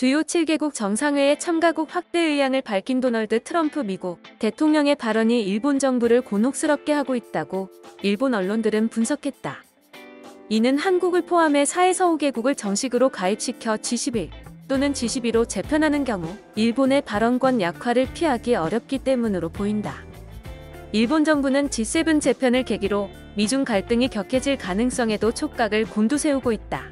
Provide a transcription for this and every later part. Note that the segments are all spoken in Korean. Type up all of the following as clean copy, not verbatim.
주요 7개국 정상회의 참가국 확대 의향을 밝힌 도널드 트럼프 미국 대통령의 발언이 일본 정부를 곤혹스럽게 하고 있다고 일본 언론들은 분석했다. 이는 한국을 포함해 4에서 5개국을 정식으로 가입시켜 G11 또는 G12로 재편하는 경우 일본의 발언권 약화를 피하기 어렵기 때문으로 보인다. 일본 정부는 G7 재편을 계기로 미중 갈등이 격해질 가능성에도 촉각을 곤두세우고 있다.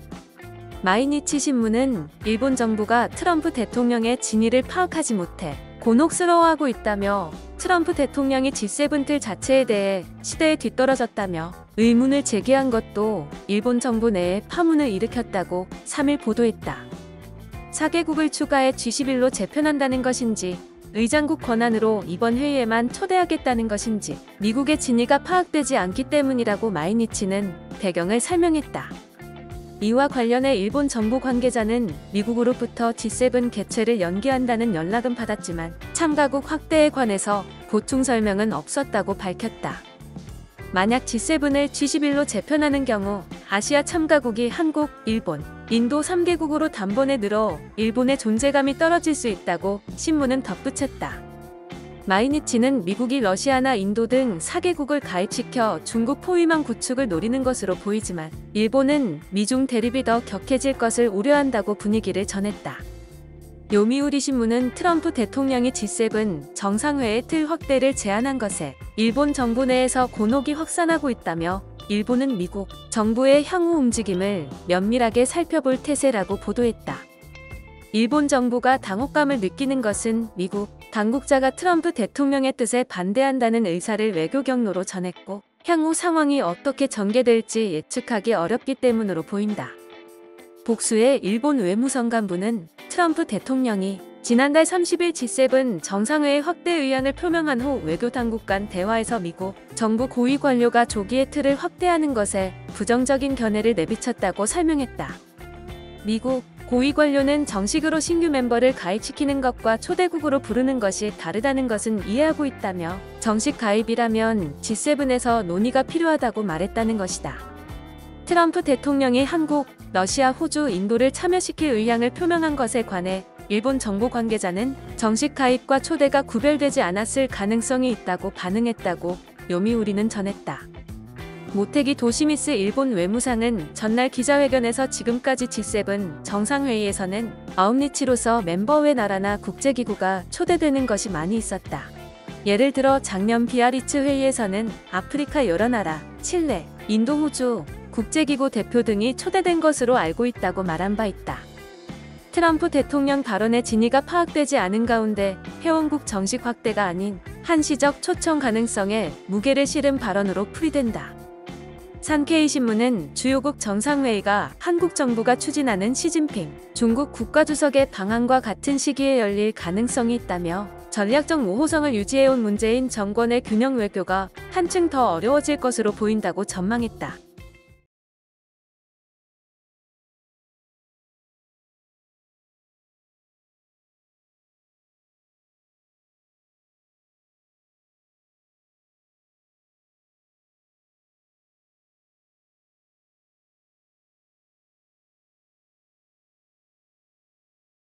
마이니치 신문은 일본 정부가 트럼프 대통령의 진위를 파악하지 못해 곤혹스러워하고 있다며 트럼프 대통령이 G7 틀 자체에 대해 시대에 뒤떨어졌다며 의문을 제기한 것도 일본 정부 내에 파문을 일으켰다고 3일 보도했다. 4개국을 추가해 G11로 재편한다는 것인지 의장국 권한으로 이번 회의에만 초대하겠다는 것인지 미국의 진위가 파악되지 않기 때문이라고 마이니치는 배경을 설명했다. 이와 관련해 일본 정부 관계자는 미국으로부터 G7 개최를 연기한다는 연락은 받았지만 참가국 확대에 관해서 보충 설명은 없었다고 밝혔다. 만약 G7을 G11로 재편하는 경우 아시아 참가국이 한국, 일본, 인도 3개국으로 단번에 늘어 일본의 존재감이 떨어질 수 있다고 신문은 덧붙였다. 마이니치는 미국이 러시아나 인도 등 4개국을 가입시켜 중국 포위망 구축을 노리는 것으로 보이지만 일본은 미중 대립이 더 격해질 것을 우려한다고 분위기를 전했다. 요미우리 신문은 트럼프 대통령이 G7 정상회의 틀 확대를 제안한 것에 일본 정부 내에서 곤혹이 확산하고 있다며 일본은 미국 정부의 향후 움직임을 면밀하게 살펴볼 태세라고 보도했다. 일본 정부가 당혹감을 느끼는 것은 미국 당국자가 트럼프 대통령의 뜻에 반대한다는 의사를 외교 경로로 전했고 향후 상황이 어떻게 전개될지 예측하기 어렵기 때문으로 보인다. 복수의 일본 외무성 간부는 트럼프 대통령이 지난달 30일 G7 정상회의 확대 의향을 표명한 후 외교당국 간 대화에서 미국 정부 고위 관료가 조기에 틀을 확대하는 것에 부정적인 견해를 내비쳤다고 설명했다. 미국 고위 관료는 정식으로 신규 멤버를 가입시키는 것과 초대국으로 부르는 것이 다르다는 것은 이해하고 있다며 정식 가입이라면 G7에서 논의가 필요하다고 말했다는 것이다. 트럼프 대통령이 한국, 러시아, 호주, 인도를 참여시킬 의향을 표명한 것에 관해 일본 정부 관계자는 정식 가입과 초대가 구별되지 않았을 가능성이 있다고 반응했다고 요미우리는 전했다. 모테기 도시미스 일본 외무상은 전날 기자회견에서 지금까지 G7 정상회의에서는 아웃리치로서 멤버 외 나라나 국제기구가 초대되는 것이 많이 있었다. 예를 들어 작년 비아리츠 회의에서는 아프리카 여러 나라, 칠레, 인도, 호주, 국제기구 대표 등이 초대된 것으로 알고 있다고 말한 바 있다. 트럼프 대통령 발언의 진위가 파악되지 않은 가운데 회원국 정식 확대가 아닌 한시적 초청 가능성에 무게를 실은 발언으로 풀이된다. 산케이신문은 주요국 정상회의가 한국 정부가 추진하는 시진핑 중국 국가주석의 방한과 같은 시기에 열릴 가능성이 있다며 전략적 모호성을 유지해온 문재인 정권의 균형 외교가 한층 더 어려워질 것으로 보인다고 전망했다.